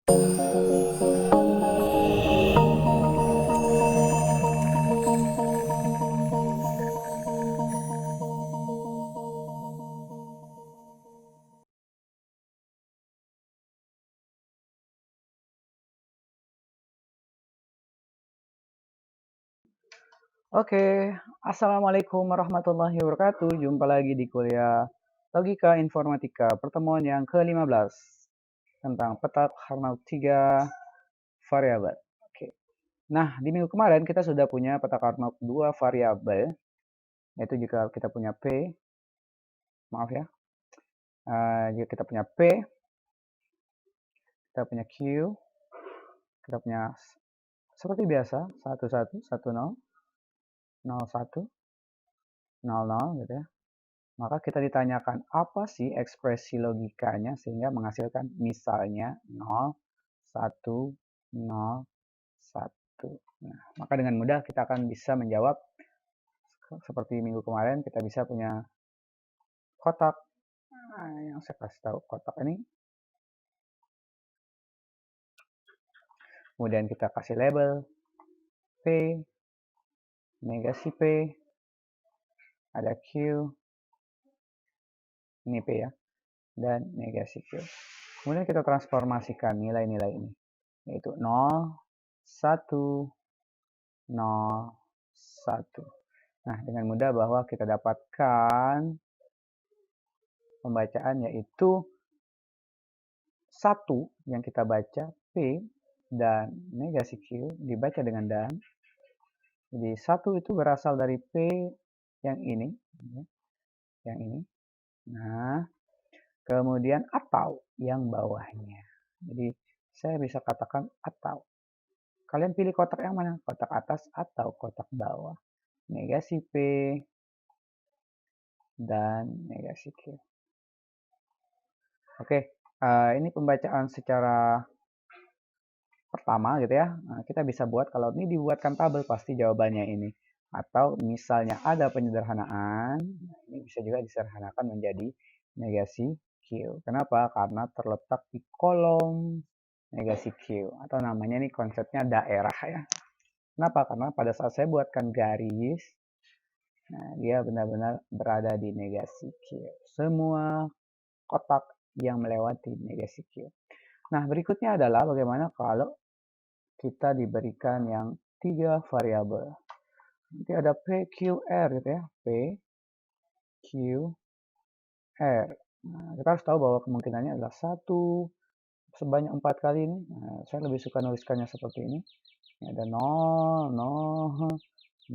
Oke, Assalamualaikum warahmatullahi wabarakatuh. Jumpa lagi di kuliah Logika Informatika pertemuan yang ke-15 tentang petak Harnaut 3 variabel. Oke. Nah, di minggu kemarin kita sudah punya petak Harnaut 2 variabel, yaitu jika kita punya P, maaf ya, jika kita punya P, kita punya Q, kita punya seperti biasa 11, 10, 01, 00 gitu ya. Maka kita ditanyakan apa sih ekspresi logikanya sehingga menghasilkan misalnya 0, 1, 0, 1. Nah, maka dengan mudah kita akan bisa menjawab seperti minggu kemarin kita bisa punya kotak. Nah, yang saya kasih tahu kotak ini. Kemudian kita kasih label P, negasi P, ada Q, ini P ya, dan negasi Q. Kemudian kita transformasikan nilai-nilai ini, yaitu 0, 1, 0, 1. Nah, dengan mudah bahwa kita dapatkan pembacaan yaitu 1 yang kita baca P dan negasi Q dibaca dengan dan. Jadi 1 itu berasal dari P yang ini, yang ini. Nah, kemudian atau yang bawahnya. Jadi saya bisa katakan atau. Kalian pilih kotak yang mana? Kotak atas atau kotak bawah. Negasi P dan negasi Q. Oke, ini pembacaan secara pertama gitu ya. Nah, kita bisa buat kalau ini dibuatkan tabel pasti jawabannya ini. Atau misalnya ada penyederhanaan, ini bisa juga disederhanakan menjadi negasi Q. Kenapa? Karena terletak di kolom negasi Q. Atau namanya ini konsepnya daerah ya. Kenapa? Karena pada saat saya buatkan garis, nah dia benar-benar berada di negasi Q. Semua kotak yang melewati negasi Q. Nah, berikutnya adalah bagaimana kalau kita diberikan yang 3 variabel. Nanti ada P, Q, R gitu ya. P, Q, R. Nah, kita harus tahu bahwa kemungkinannya adalah 1 sebanyak 4 kali ini. Nah, saya lebih suka nuliskannya seperti ini. Ini ada 0, 0,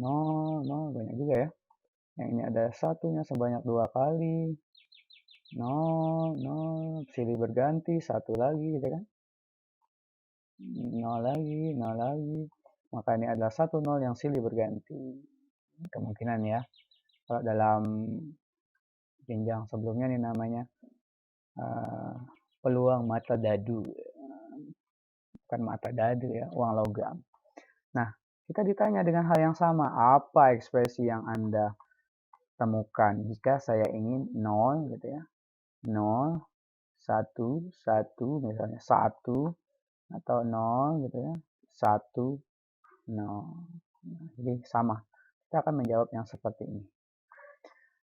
0, 0, banyak juga ya. Yang ini ada satunya sebanyak 2 kali. 0, 0, silih berganti, 1 lagi gitu kan. 0 lagi, 0 lagi. Maka ini adalah 1, 0 yang silih berganti. Kemungkinan ya. Kalau dalam jenjang sebelumnya ini namanya peluang mata dadu. Bukan mata dadu ya, uang logam. Nah, kita ditanya dengan hal yang sama. Apa ekspresi yang Anda temukan jika saya ingin 0 gitu ya. 0, 1, 1 misalnya 1 atau 0 gitu ya. 1, 0. Nah, jadi sama. Kita akan menjawab yang seperti ini.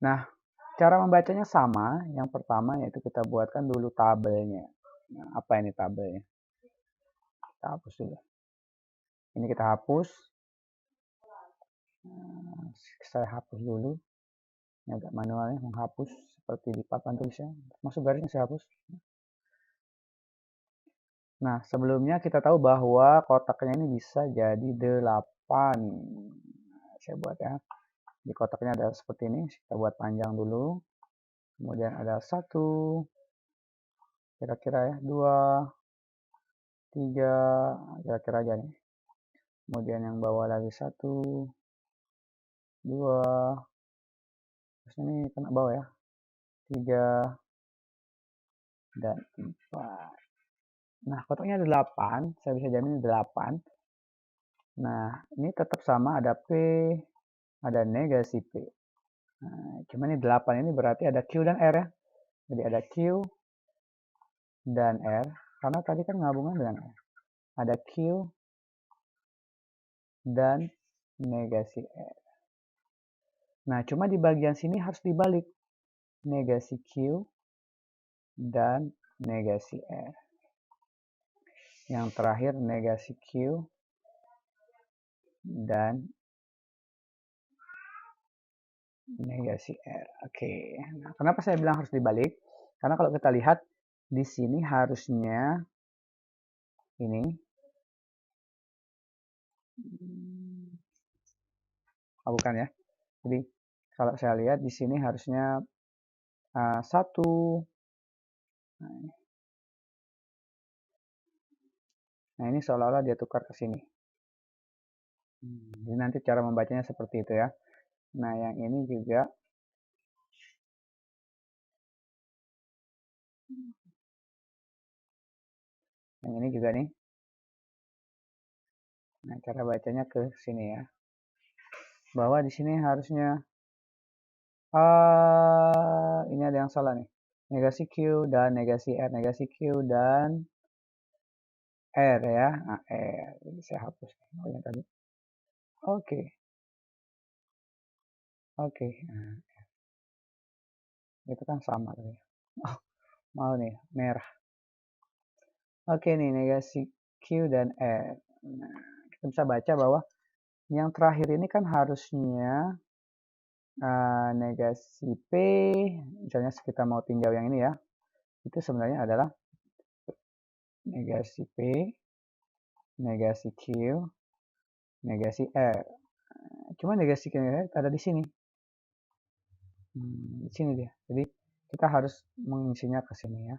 Nah, cara membacanya sama. Yang pertama yaitu kita buatkan dulu tabelnya. Nah, apa ini tabelnya? Kita hapus dulu. Ini kita hapus. Saya hapus dulu. Ini agak manualnya menghapus seperti di papan tulisnya. Masuk garisnya saya hapus. Nah, sebelumnya kita tahu bahwa kotaknya ini bisa jadi 8. Saya buat ya. Di kotaknya ada seperti ini. Kita buat panjang dulu. Kemudian ada 1. Kira-kira ya. 2. 3. Kira-kira aja nih. Kemudian yang bawah lagi 1. 2. Terus ini kena bawah ya. 3. Dan 4. Nah, kotaknya ada 8. Saya bisa jamin 8. Nah, ini tetap sama, ada P, ada negasi P. Nah, cuman ini 8 ini berarti ada Q dan R ya. Jadi ada Q dan R. Karena tadi kan gabungan dengan R. Ada Q dan negasi R. Nah, cuma di bagian sini harus dibalik. Negasi Q dan negasi R. Yang terakhir negasi Q dan negasi R. Oke. Nah, kenapa saya bilang harus dibalik? Karena kalau kita lihat di sini harusnya ini bukan ya. Jadi kalau saya lihat di sini harusnya 1. Nah, ini seolah-olah dia tukar ke sini. Jadi nanti cara membacanya seperti itu ya. Nah, yang ini juga nih. Nah, cara bacanya ke sini ya. Bahwa di sini harusnya ini ada yang salah nih. Negasi Q dan negasi R, negasi Q dan R ya. Nah, R. Jadi saya hapus yang tadi. Oke. Nah, itu kan sama tadi. Oh, mau nih merah. Oke nih, negasi Q dan R. Nah, kita bisa baca bahwa yang terakhir ini kan harusnya negasi P, misalnya kita mau tinjau yang ini ya, itu sebenarnya adalah negasi P, negasi Q, negasi R. Cuma negasi Q ada di sini. Di sini dia. Jadi kita harus mengisinya ke sini ya.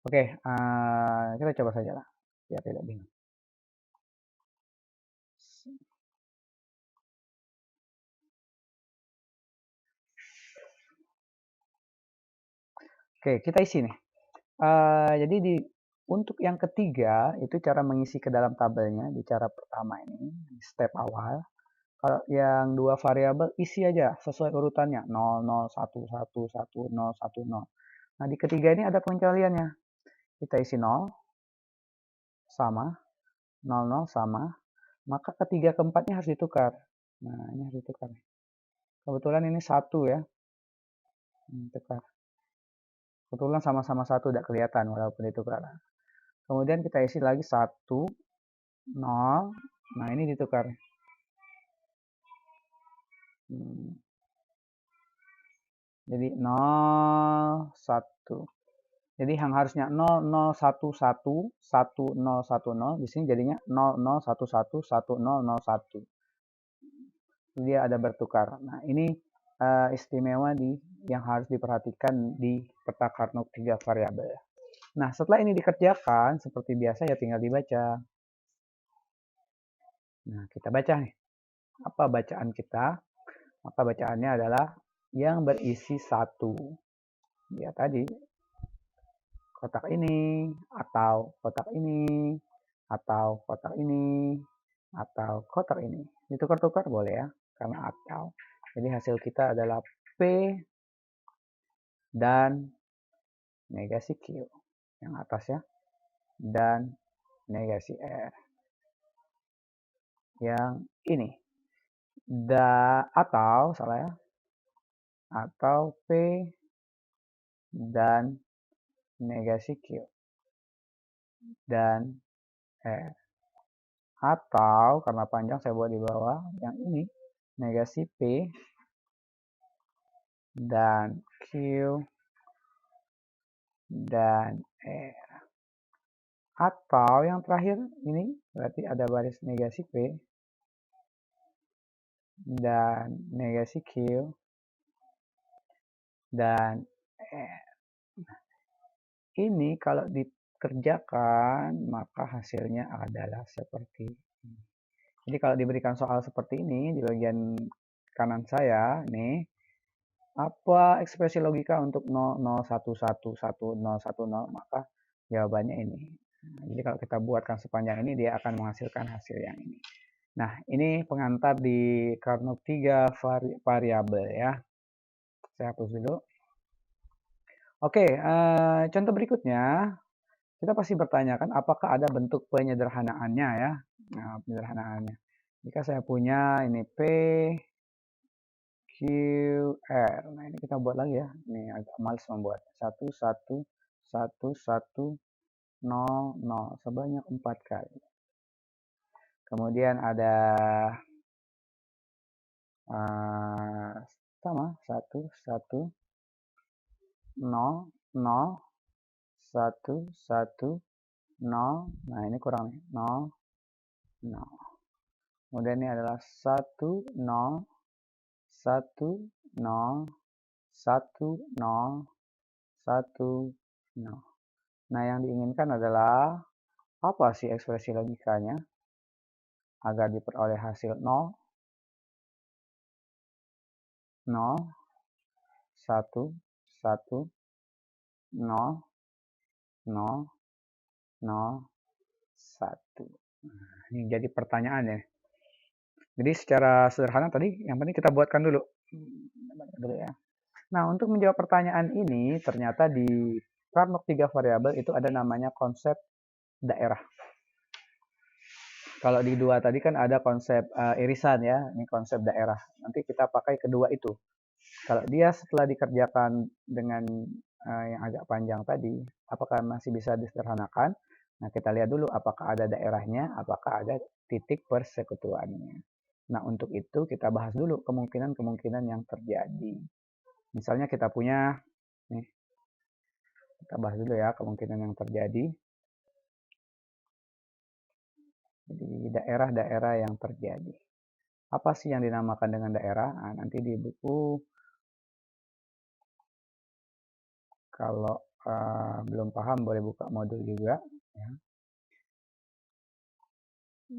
Oke, kita coba saja lah, biar tidak bingung. Oke, kita isi nih. Jadi untuk yang ketiga itu cara mengisi ke dalam tabelnya di cara pertama ini, step awal. Kalau yang 2 variabel isi aja sesuai urutannya 0, 0, 1, 1, 1, 0, 1, 0. Nah, di ketiga ini ada pengecualiannya. Kita isi 0 sama 0, 0 sama, maka ketiga keempatnya harus ditukar. Nah, ini harus ditukar. Kebetulan ini 1 ya. Tukar. Kebetulan sama-sama 1 udah kelihatan walaupun ditukar. Kemudian kita isi lagi 1, 0. Nah, ini ditukar. Jadi 0, 1. Jadi yang harusnya 0, 0, 1, 1, 1, 0, 1, 0. Di sini jadinya 0, 0, 1, 1, 1, 0, 0, 1. Dia ada bertukar. Nah, ini istimewa yang harus diperhatikan di peta Carnot 3 variabel. Nah, setelah ini dikerjakan, seperti biasa ya tinggal dibaca. Nah, kita baca nih. Apa bacaan kita? Maka bacaannya adalah yang berisi 1. Ya tadi, kotak ini, atau kotak ini, atau kotak ini, atau kotak ini. Ditukar-tukar boleh ya, karena atau. Jadi hasil kita adalah P dan negasi Q. Yang atas ya. Dan negasi R. Yang ini. Atau, salah ya. Atau P dan negasi Q. Dan R. Atau, karena panjang saya buat di bawah, yang ini. Negasi P dan Q dan R. Atau yang terakhir ini berarti ada baris negasi P dan negasi Q dan R. Ini kalau dikerjakan maka hasilnya adalah seperti ini. Jadi kalau diberikan soal seperti ini di bagian kanan saya nih, apa ekspresi logika untuk 0, 0, 1, 1, 1, 0, 1, 0, maka jawabannya ini. Jadi kalau kita buatkan sepanjang ini dia akan menghasilkan hasil yang ini. Nah, ini pengantar di Carnot 3 variabel ya. Saya hapus dulu. Oke, contoh berikutnya Kita pasti bertanyakan apakah ada bentuk penyederhanaannya ya. Nah, penyederhanaannya. Jika saya punya ini P, Q, R. Nah, ini kita buat lagi ya. Ini agak males membuat. 1, 1, 1, 1, 0, 0. Sebanyak 4 kali. Kemudian ada sama 1, 1, 0, 0, 1, 1, 0. Nah, ini kurang nih. 0, 0. Kemudian ini adalah 1, 0, 1, 0, 1, 0, 1, 0. Nah, yang diinginkan adalah apa sih ekspresi logikanya agar diperoleh hasil 0, 0, 1, 1, 0, 0, 0, 1. Nah, ini jadi pertanyaan ya. Jadi secara sederhana tadi yang penting kita buatkan dulu. Ya. Nah, untuk menjawab pertanyaan ini ternyata di Karnot 3 variabel itu ada namanya konsep daerah. Kalau di dua tadi kan ada konsep irisan ya, ini konsep daerah. Nanti kita pakai kedua itu. Kalau dia setelah dikerjakan dengan yang agak panjang tadi, apakah masih bisa disederhanakan? Nah, kita lihat dulu apakah ada daerahnya, apakah ada titik persekutuannya. Nah, untuk itu kita bahas dulu kemungkinan-kemungkinan yang terjadi. Misalnya kita punya, nih, kita bahas dulu ya kemungkinan yang terjadi. Jadi daerah-daerah yang terjadi. Apa sih yang dinamakan dengan daerah? Nah, nanti di buku kalau belum paham boleh buka modul juga ya.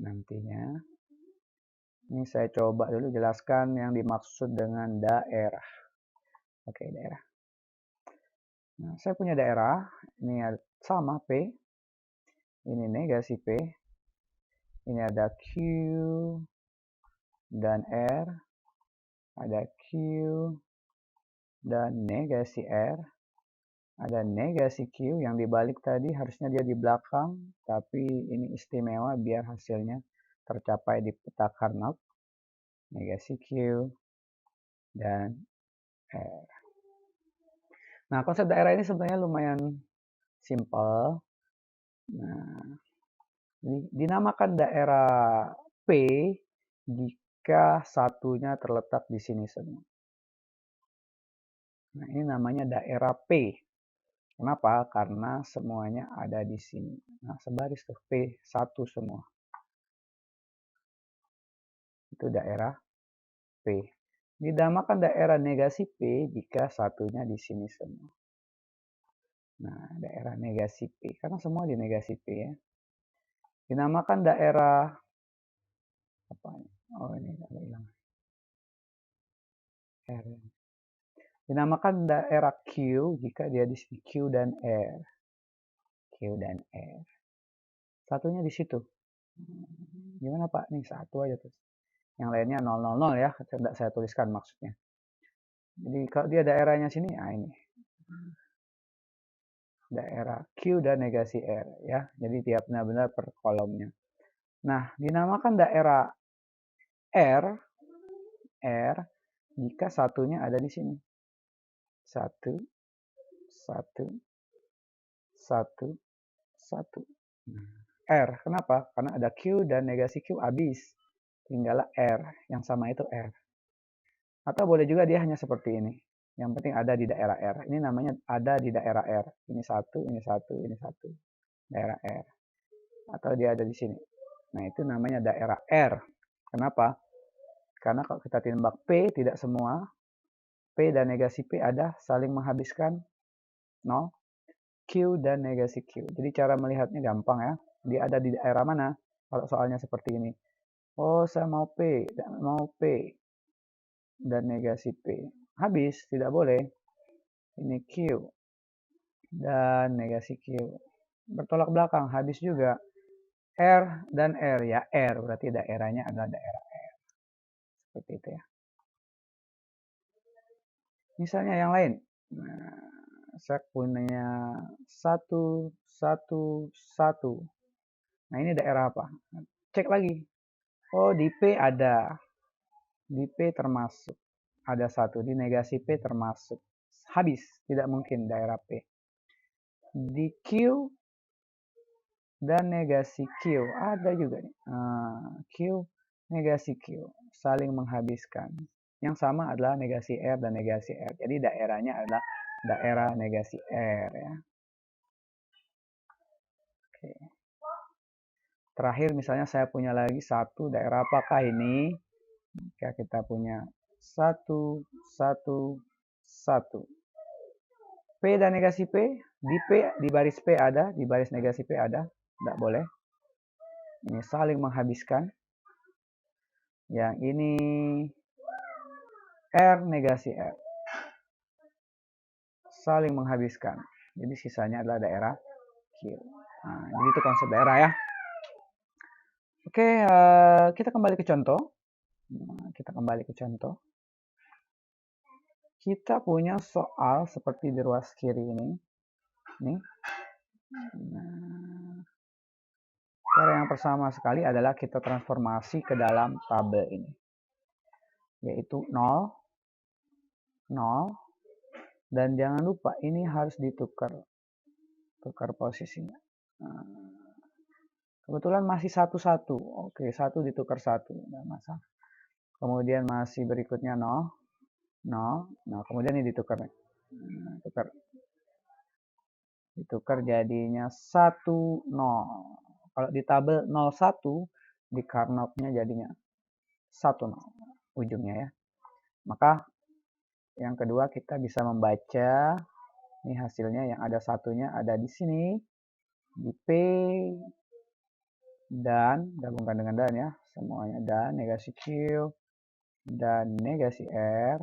Nantinya. Ini saya coba dulu jelaskan yang dimaksud dengan daerah. Oke, daerah. Nah, saya punya daerah, ini sama P, ini negasi P, ini ada Q dan R, ada Q dan negasi R, ada negasi Q yang dibalik tadi harusnya dia di belakang, tapi ini istimewa biar hasilnya tercapai di peta Carnot. Negasi Q dan R. Nah, konsep daerah ini sebenarnya lumayan simpel. Nah, dinamakan daerah P jika satunya terletak di sini semua. Nah, ini namanya daerah P. Kenapa? Karena semuanya ada di sini. Nah, sebaris ke P1 semua. Itu daerah P. Dinamakan daerah negasi P jika satunya di sini semua. Nah, daerah negasi P. Karena semua di negasi P ya. Dinamakan daerah apa ini? Oh, ini agak hilang. R. Dinamakan daerah Q jika dia di sini Q dan R. Q dan R. Satunya di situ. Gimana Pak? Nih satu aja terus. Yang lainnya 000 ya. Tidak saya tuliskan maksudnya. Jadi kalau dia daerahnya sini, nah ini. Daerah Q dan negasi R ya. Jadi tiap benar-benar per kolomnya. Nah, dinamakan daerah R jika satunya ada di sini. 1, 1, 1, 1. R. Kenapa? Karena ada Q dan negasi Q habis. Tinggallah R. Yang sama itu R. Atau boleh juga dia hanya seperti ini. Yang penting ada di daerah R. Ini namanya ada di daerah R. Ini satu, ini satu, ini satu. Daerah R. Atau dia ada di sini. Nah, itu namanya daerah R. Kenapa? Karena kalau kita timbak P, tidak semua P dan negasi P ada saling menghabiskan 0. Q dan negasi Q. Jadi cara melihatnya gampang ya. Dia ada di daerah mana? Kalau soalnya seperti ini. Oh, saya mau P dan negasi P. Habis, tidak boleh. Ini Q dan negasi Q. Bertolak belakang, habis juga. R dan R ya, R berarti daerahnya adalah daerah R. Seperti itu ya. Misalnya yang lain. Nah, saya punya 1, 1, 1. Nah, ini daerah apa? Cek lagi. Oh, di P ada. Di P termasuk. Ada 1. Di negasi P termasuk. Habis. Tidak mungkin daerah P. Di Q dan negasi Q. Ada juga nih. Q, negasi Q. Saling menghabiskan. Yang sama adalah negasi R dan negasi R. Jadi daerahnya adalah daerah negasi R ya. Oke. Terakhir misalnya saya punya lagi 1 daerah apakah ini? Jika kita punya 1, 1, 1. P dan negasi P, di baris P ada, di baris negasi P ada. Tidak boleh. Ini saling menghabiskan. Yang ini R negasi R. Saling menghabiskan. Jadi sisanya adalah daerah Q. Nah, jadi itu konsep daerah ya. Oke, kita kembali ke contoh. Kita kembali ke contoh. Kita punya soal seperti di ruas kiri ini. Nih. Nah, cara yang pertama sekali adalah kita transformasi ke dalam tabel ini. Yaitu 0, 0. Dan jangan lupa ini harus ditukar. Tukar posisinya. Nah, kebetulan masih 1, 1. Oke, 1 ditukar 1. Tidak masalah. Kemudian masih berikutnya 0. 0. Nah, kemudian ini ditukar. Ditukar jadinya 1, 0. Kalau di tabel 0, 1, di Carnot-nya jadinya 1, 0. Ujungnya ya. Maka yang kedua kita bisa membaca ini hasilnya yang ada satunya ada di sini. Di P dan gabungkan dengan dan ya. Semuanya dan negasi Q dan negasi R.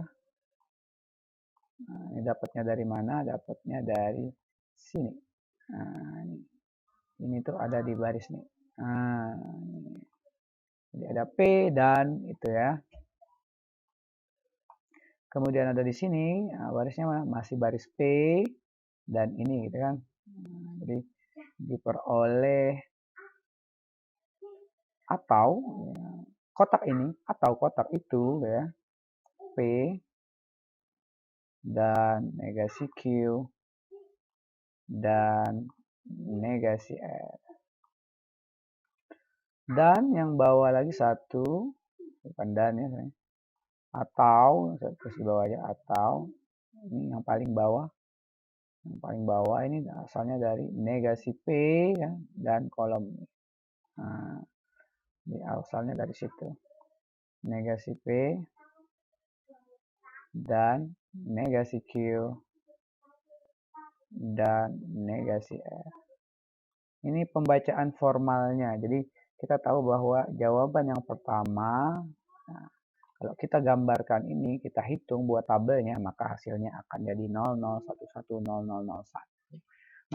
Nah, ini dapatnya dari mana? Dapatnya dari sini. Nah, ini tuh ada di baris nih. Nah, ini. Jadi ada P dan itu ya. Kemudian ada di sini, nah, barisnya mana? Masih baris P dan ini gitu kan. Nah, jadi diperoleh atau ya, kotak ini atau kotak itu ya. P dan negasi Q dan negasi R. Dan yang bawah lagi 1, bukan dan ya, atau saya tulis di bawah aja, atau ini yang paling bawah. Yang paling bawah ini asalnya dari negasi P ya, dan kolom ini. Nah, ini asalnya dari situ. Negasi P dan negasi Q dan negasi R. Ini pembacaan formalnya. Jadi kita tahu bahwa jawaban yang pertama, nah, kalau kita gambarkan ini, kita hitung buat tabelnya, maka hasilnya akan jadi 0, 0, 1, 1, 0, 0, 0, 1.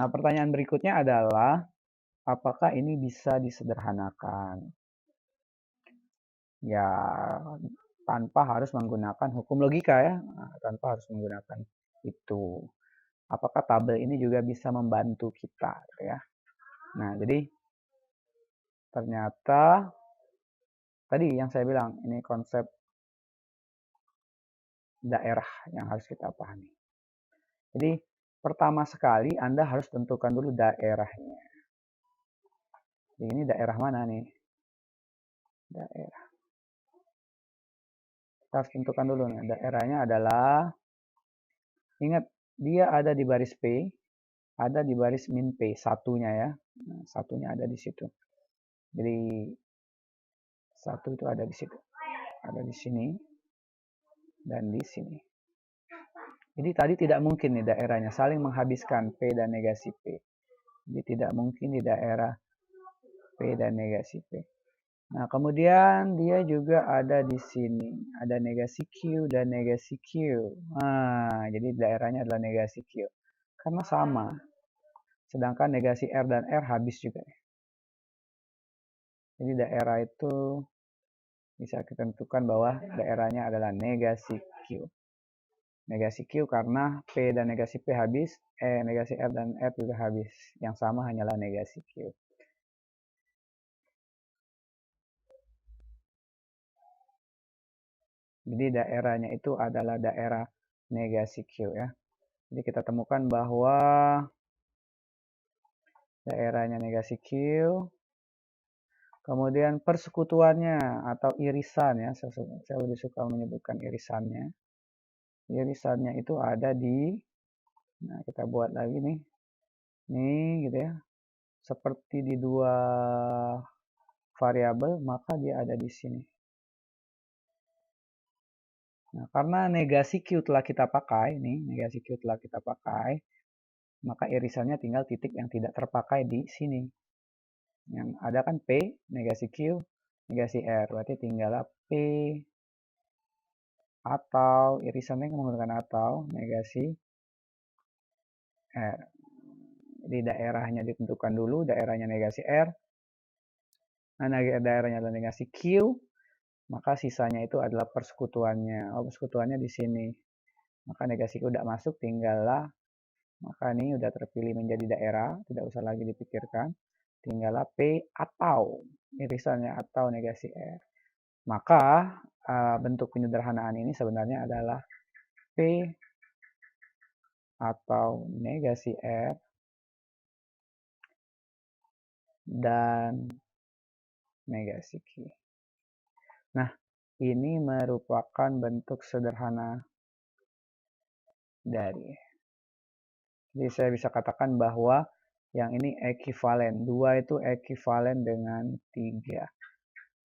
Nah, pertanyaan berikutnya adalah, apakah ini bisa disederhanakan? Ya, tanpa harus menggunakan hukum logika ya, nah, tanpa harus menggunakan itu. Apakah tabel ini juga bisa membantu kita ya? Nah, jadi ternyata tadi yang saya bilang ini konsep daerah yang harus kita pahami. Jadi pertama sekali Anda harus tentukan dulu daerahnya. Jadi, ini daerah mana nih? Daerah. Kita harus tentukan dulu nih. Daerahnya adalah, ingat dia ada di baris P, ada di baris min P, satunya ya. Nah, satunya ada di situ. Jadi 1 itu ada di situ. Ada di sini dan di sini. Jadi tadi tidak mungkin nih daerahnya saling menghabiskan P dan negasi P. Jadi tidak mungkin di daerah P dan negasi P. Nah, kemudian dia juga ada di sini. Ada negasi Q dan negasi Q. Nah, jadi daerahnya adalah negasi Q. Karena sama. Sedangkan negasi R dan R habis juga. Jadi daerah itu bisa kita tentukan bahwa daerahnya adalah negasi Q. negasi Q karena P dan negasi P habis, negasi R dan R juga habis. Yang sama hanyalah negasi Q. Jadi daerahnya itu adalah daerah negasi Q ya. Jadi kita temukan bahwa daerahnya negasi Q, kemudian persekutuannya atau irisan ya, saya lebih suka menyebutkan irisannya. Irisannya itu ada di, nah kita buat lagi nih, gitu ya. Seperti di dua variabel, maka dia ada di sini. Nah, karena negasi Q telah kita pakai, negasi Q telah kita pakai, maka irisannya tinggal titik yang tidak terpakai di sini. Yang ada kan P, negasi Q, negasi R. Berarti tinggal P atau irisannya menggunakan atau negasi R. Jadi daerahnya ditentukan dulu, daerahnya negasi R. Nah, daerahnya adalah negasi Q, maka sisanya itu adalah persekutuannya. Oh, persekutuannya di sini. Maka negasi Q udah masuk, tinggallah. Maka ini udah terpilih menjadi daerah, tidak usah lagi dipikirkan. Tinggallah P atau irisannya atau negasi R. Maka bentuk penyederhanaan ini sebenarnya adalah P atau negasi R dan negasi Q. Nah, ini merupakan bentuk sederhana dari. Jadi saya bisa katakan bahwa yang ini ekivalen. 2 itu ekivalen dengan 3.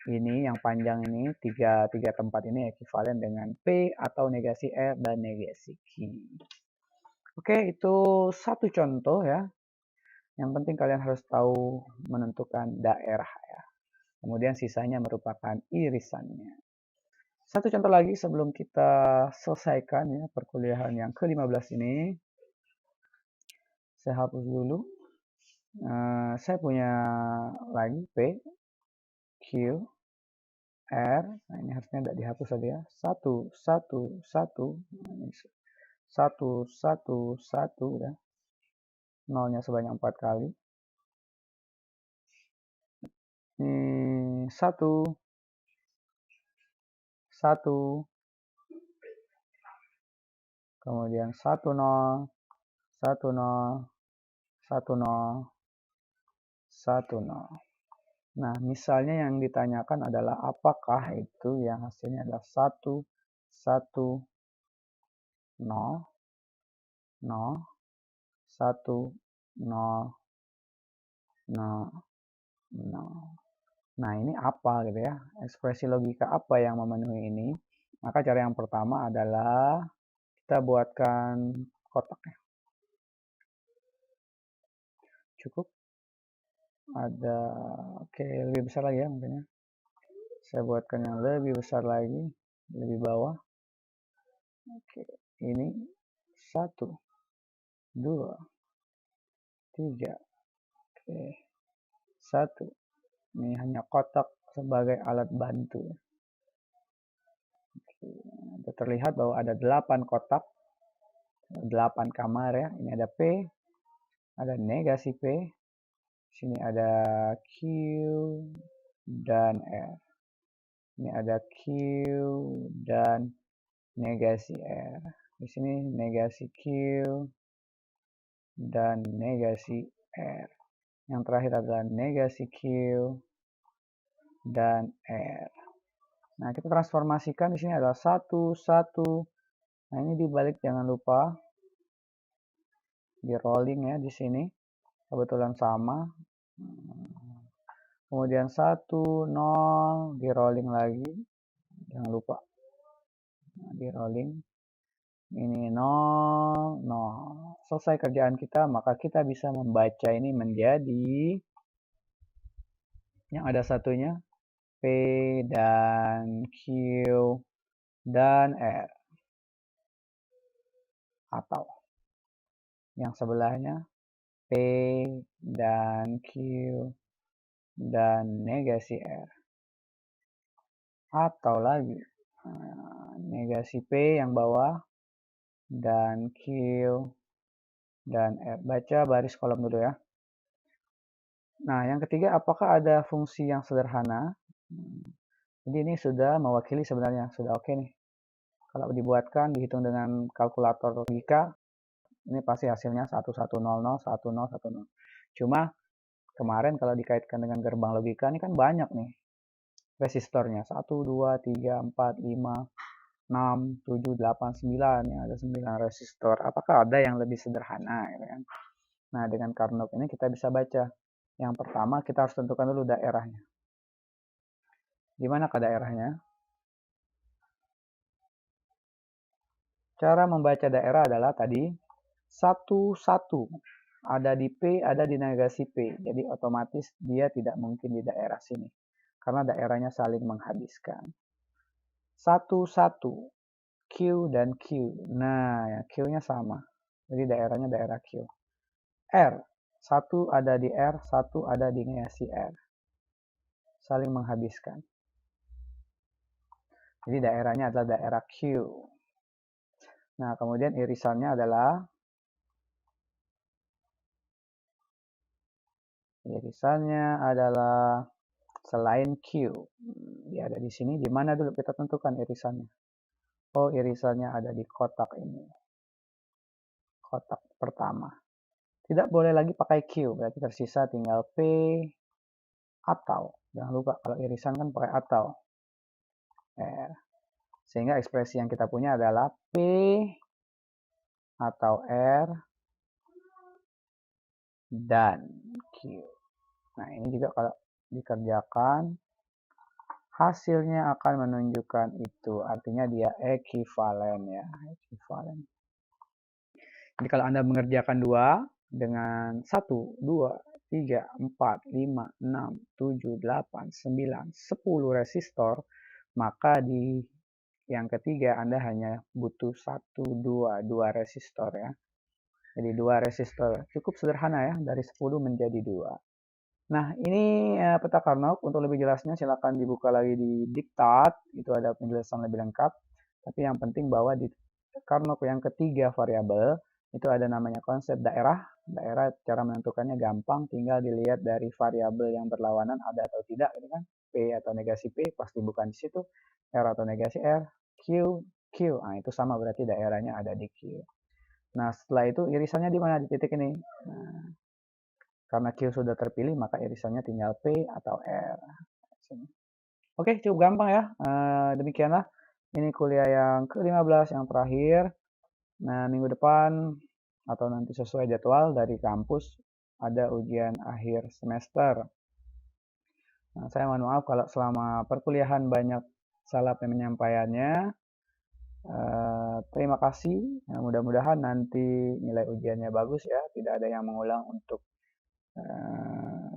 Ini yang panjang ini, 3 tempat ini ekivalen dengan P atau negasi R dan negasi Q. Oke, itu satu contoh ya. Yang penting kalian harus tahu menentukan daerah ya. Kemudian sisanya merupakan irisannya. Satu contoh lagi sebelum kita selesaikan ya perkuliahan yang ke-15 ini. Saya hapus dulu. Saya punya lagi P, Q, R. Nah, ini harusnya tidak dihapus tadi ya. 1, 1, 1. 1, 1, 1 ya. Nolnya sebanyak 4 kali. Ini 1, 1. Kemudian 1, 0, 1, 0, 1, 0, 1, 0. Nah, misalnya yang ditanyakan adalah apakah itu yang hasilnya adalah 1, 1, 0, 0, 1, 0, 0, 0. Nah, ini apa gitu ya? Ekspresi logika apa yang memenuhi ini? Maka cara yang pertama adalah kita buatkan kotaknya. Cukup? Ada, oke, lebih besar lagi ya mungkin ya. Saya buatkan yang lebih besar lagi, lebih bawah. Oke, ini 1, 2, 3. Oke, 1. Ini hanya kotak sebagai alat bantu. Oke, terlihat bahwa ada 8 kotak, 8 kamar ya. Ini ada P, ada negasi P. Sini ada Q dan R. Ini ada Q dan negasi R. Di sini negasi Q dan negasi R. Yang terakhir adalah negasi Q dan R. Nah, kita transformasikan di sini adalah 1, 1. Nah, ini dibalik jangan lupa. Di rolling ya di sini. Kebetulan sama. Kemudian 1, 0. Di rolling lagi. Jangan lupa. Nah, di rolling. Ini 0, 0. Selesai kerjaan kita, maka kita bisa membaca ini menjadi yang ada satunya P dan Q dan R. Atau yang sebelahnya P dan Q dan negasi R. Atau lagi negasi P yang bawah dan Q, dan R. Baca baris kolom dulu ya. Nah, yang ketiga, apakah ada fungsi yang sederhana? Jadi ini sudah mewakili sebenarnya, sudah oke nih. Kalau dibuatkan, dihitung dengan kalkulator logika, ini pasti hasilnya 1100, 10, 10. Cuma kemarin kalau dikaitkan dengan gerbang logika, ini kan banyak nih resistornya. 1, 2, 3, 4, 5, 6, 7, 8, 9. Ya, ada 9 resistor. Apakah ada yang lebih sederhana? Gitu kan? Nah, dengan Carnot ini kita bisa baca. Yang pertama, kita harus tentukan dulu daerahnya. Di manakah daerahnya? Cara membaca daerah adalah tadi 1, 1. Ada di P, ada di negasi P. Jadi otomatis dia tidak mungkin di daerah sini. Karena daerahnya saling menghabiskan. 1, 1. Q dan Q. Nah, ya, Q-nya sama. Jadi daerahnya daerah Q. R. 1 ada di R, 1 ada di negasi R. Saling menghabiskan. Jadi daerahnya adalah daerah Q. Nah, kemudian irisannya adalah selain Q. Dia ada di sini. Di mana dulu kita tentukan irisannya? Oh, irisannya ada di kotak ini. Kotak pertama. Tidak boleh lagi pakai Q. Berarti tersisa tinggal P atau. Jangan lupa kalau irisan kan pakai atau. R. Sehingga ekspresi yang kita punya adalah P atau R dan Q. Nah, ini juga kalau dikerjakan, hasilnya akan menunjukkan itu. Artinya dia ekuivalen ya. Ekuivalen. Jadi kalau Anda mengerjakan 2 dengan 1, 2, 3, 4, 5, 6, 7, 8, 9, 10 resistor, maka di yang ketiga Anda hanya butuh 1, 2 resistor ya. Jadi 2 resistor. Cukup sederhana ya, dari 10 menjadi 2. Nah, ini peta Carnot. Untuk lebih jelasnya silakan dibuka lagi di diktat. Itu ada penjelasan lebih lengkap. Tapi yang penting bahwa di Carnot yang ketiga variabel, itu ada namanya konsep daerah. Daerah cara menentukannya gampang, tinggal dilihat dari variabel yang berlawanan ada atau tidak, gitu kan. P atau negasi P pasti bukan di situ, R atau negasi R, Q, Q. Nah, itu sama berarti daerahnya ada di Q. Nah, setelah itu irisannya di mana? Di titik ini. Nah, karena Q sudah terpilih, maka irisannya tinggal P atau R. Oke, cukup gampang ya. Demikianlah. Ini kuliah yang ke-15 yang terakhir. Nah, minggu depan atau nanti sesuai jadwal dari kampus ada ujian akhir semester. Nah, saya mohon maaf kalau selama perkuliahan banyak salah penyampaiannya. Terima kasih. Nah, mudah-mudahan nanti nilai ujiannya bagus ya. Tidak ada yang mengulang untuk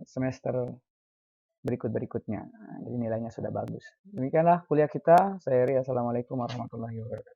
semester berikut-berikutnya. Nah, jadi nilainya sudah bagus. Demikianlah kuliah kita. Saya Eri. Assalamualaikum warahmatullahi wabarakatuh.